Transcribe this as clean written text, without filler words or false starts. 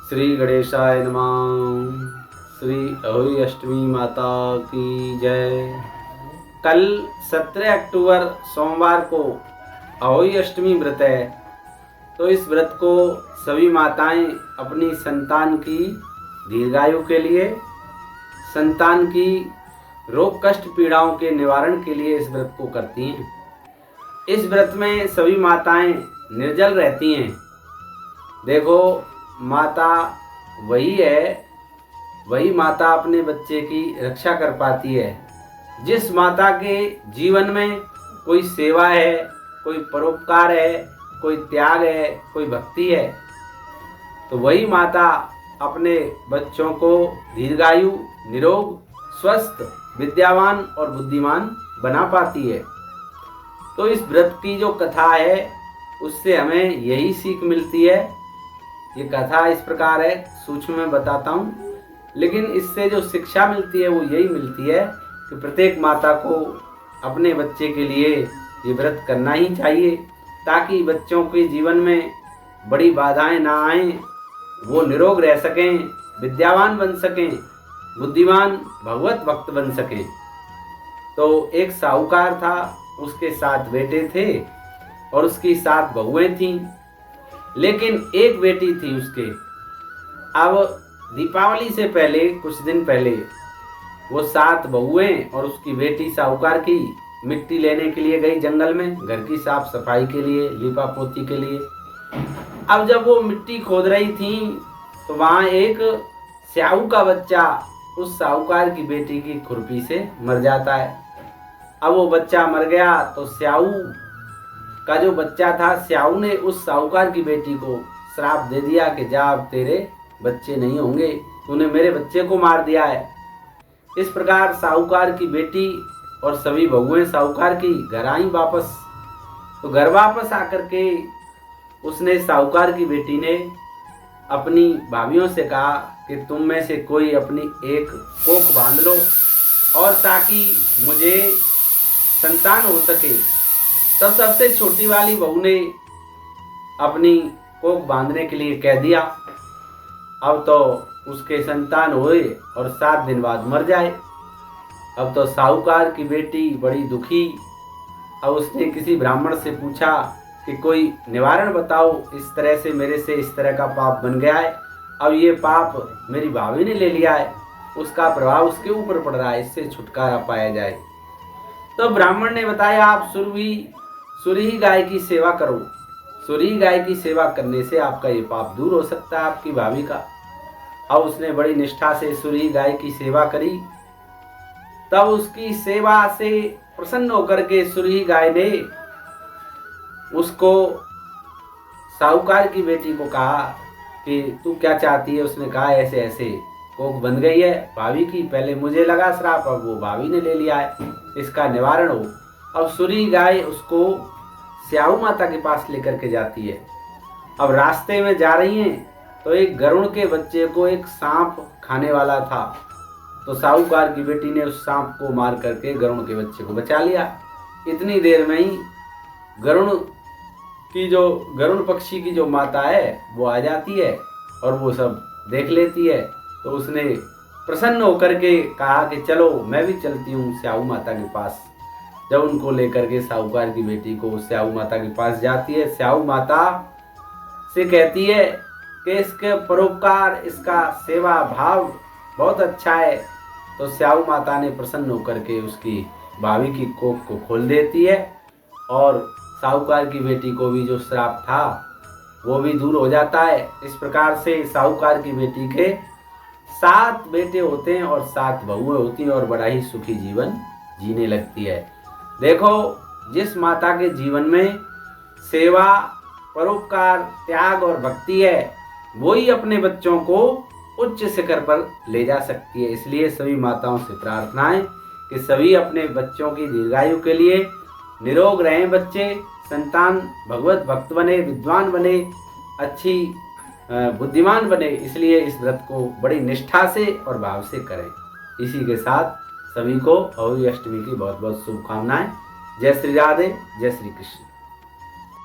श्री गणेशाय नमः। श्री अहोई अष्टमी माता की जय। कल 17 अक्टूबर सोमवार को अहोई अष्टमी व्रत है। तो इस व्रत को सभी माताएं अपनी संतान की दीर्घायु के लिए, संतान की रोग कष्ट पीड़ाओं के निवारण के लिए इस व्रत को करती हैं। इस व्रत में सभी माताएं निर्जल रहती हैं। देखो, माता वही है, वही माता अपने बच्चे की रक्षा कर पाती है। जिस माता के जीवन में कोई सेवा है, कोई परोपकार है, कोई त्याग है, कोई भक्ति है, तो वही माता अपने बच्चों को दीर्घायु, निरोग, स्वस्थ, विद्यावान और बुद्धिमान बना पाती है। तो इस व्रत की जो कथा है उससे हमें यही सीख मिलती है। ये कथा इस प्रकार है, सूक्ष्म में बताता हूँ, लेकिन इससे जो शिक्षा मिलती है वो यही मिलती है कि प्रत्येक माता को अपने बच्चे के लिए ये व्रत करना ही चाहिए, ताकि बच्चों के जीवन में बड़ी बाधाएं ना आएं, वो निरोग रह सकें, विद्यावान बन सकें, बुद्धिमान भगवत भक्त बन सकें। तो एक साहूकार था, उसके 7 बेटे थे और उसकी 7 बहुएं थीं, लेकिन एक बेटी थी उसके। अब दीपावली से पहले, कुछ दिन पहले, वो 7 बहुएं और उसकी बेटी साहूकार की मिट्टी लेने के लिए गई जंगल में, घर की साफ सफाई के लिए, लीपा पोती के लिए। अब जब वो मिट्टी खोद रही थी तो वहां एक स्याऊ का बच्चा उस साहूकार की बेटी की खुरपी से मर जाता है। अब वो बच्चा मर गया तो स्याऊ का जो बच्चा था, स्याऊ ने उस साहूकार की बेटी को श्राप दे दिया कि जा, अब तेरे बच्चे नहीं होंगे, तूने मेरे बच्चे को मार दिया है। इस प्रकार साहूकार की बेटी और सभी बहुएं साहूकार की घर आई वापस। तो घर वापस आकर के उसने, साहूकार की बेटी ने अपनी भाभियों से कहा कि तुम में से कोई अपनी एक कोख बांध लो, और ताकि मुझे संतान हो सके। तब सबसे छोटी वाली बहू ने अपनी कोख बांधने के लिए कह दिया। अब तो उसके संतान हुए और 7 दिन बाद मर जाए। अब तो साहूकार की बेटी बड़ी दुखी। अब उसने किसी ब्राह्मण से पूछा कि कोई निवारण बताओ, इस तरह से मेरे से इस तरह का पाप बन गया है, अब ये पाप मेरी भाभी ने ले लिया है, उसका प्रभाव उसके ऊपर पड़ रहा है, इससे छुटकारा पाया जाए। तो ब्राह्मण ने बताया, आप सुरही गाय की सेवा करो। सुरही गाय की सेवा करने से आपका ये पाप दूर हो सकता है, आपकी भाभी का। अब उसने बड़ी निष्ठा से सुरही गाय की सेवा करी। तब उसकी सेवा से प्रसन्न होकर के सुरही गाय ने उसको, साहूकार की बेटी को कहा कि तू क्या चाहती है। उसने कहा, ऐसे ऐसे कोख बन गई है भाभी की, पहले मुझे लगा श्राप, अब वो भाभी ने ले लिया है, इसका निवारण हो। अब सुरही गाय उसको स्याऊ माता के पास लेकर के जाती है। अब रास्ते में जा रही हैं तो एक गरुड़ के बच्चे को एक सांप खाने वाला था। तो साहूकार की बेटी ने उस सांप को मार करके गरुड़ के बच्चे को बचा लिया। इतनी देर में ही गरुड़ पक्षी की जो माता है वो आ जाती है और वो सब देख लेती है। तो उसने प्रसन्न होकर के कहा कि चलो मैं भी चलती हूँ स्याऊ माता के पास। जब उनको लेकर के साहूकार की बेटी को स्याऊ माता के पास जाती है, स्याऊ माता से कहती है कि इसके परोपकार, इसका सेवा भाव बहुत अच्छा है। तो स्याऊ माता ने प्रसन्न होकर के उसकी भाभी की कोख को खोल देती है और साहूकार की बेटी को भी जो श्राप था वो भी दूर हो जाता है। इस प्रकार से साहूकार की बेटी के 7 बेटे होते हैं और 7 बहुएं होती हैं और बड़ा ही सुखी जीवन जीने लगती है। देखो, जिस माता के जीवन में सेवा, परोपकार, त्याग और भक्ति है, वही अपने बच्चों को उच्च शिखर पर ले जा सकती है। इसलिए सभी माताओं से प्रार्थना है कि सभी अपने बच्चों की दीर्घायु के लिए निरोग रहें, बच्चे संतान भगवत भक्त बने, विद्वान बने, अच्छी बुद्धिमान बने। इसलिए इस व्रत को बड़ी निष्ठा से और भाव से करें। इसी के साथ सभी को अहोई अष्टमी की बहुत बहुत शुभकामनाएं। जय श्री राधे, जय श्री कृष्ण।